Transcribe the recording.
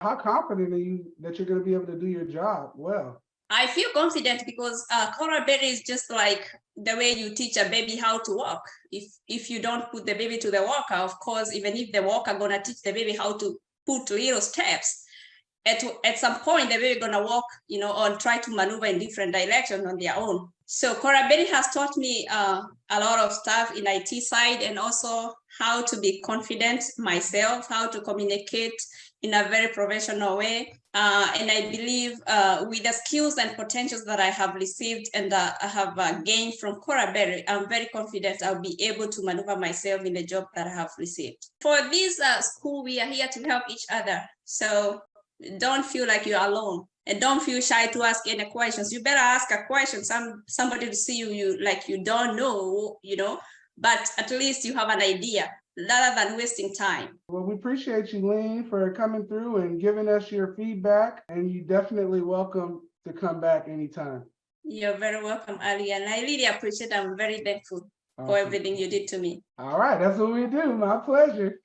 How confident are you that you're going to be able to do your job well? I feel confident because Colaberry is just like the way you teach a baby how to walk. If you don't put the baby to the walker, of course, even if the walker gonna teach the baby how to put little steps, at some point the baby gonna walk, or try to maneuver in different directions on their own. So Colaberry has taught me a lot of stuff in IT side, and also how to be confident myself, how to communicate in a very professional way. And I believe with the skills and potentials that I have received and I have gained from Colaberry, I'm very confident I'll be able to maneuver myself in the job that I have received. For this school, we are here to help each other. So don't feel like you're alone. And don't feel shy to ask any questions. You better ask a question. Somebody to see you like you don't know, but at least you have an idea rather than wasting time. Well, we appreciate you, Lean, for coming through and giving us your feedback. And you definitely welcome to come back anytime. You're very welcome, Ali, and I really appreciate. I'm very thankful for Awesome. everything you did to me. All right, that's what we do. My pleasure.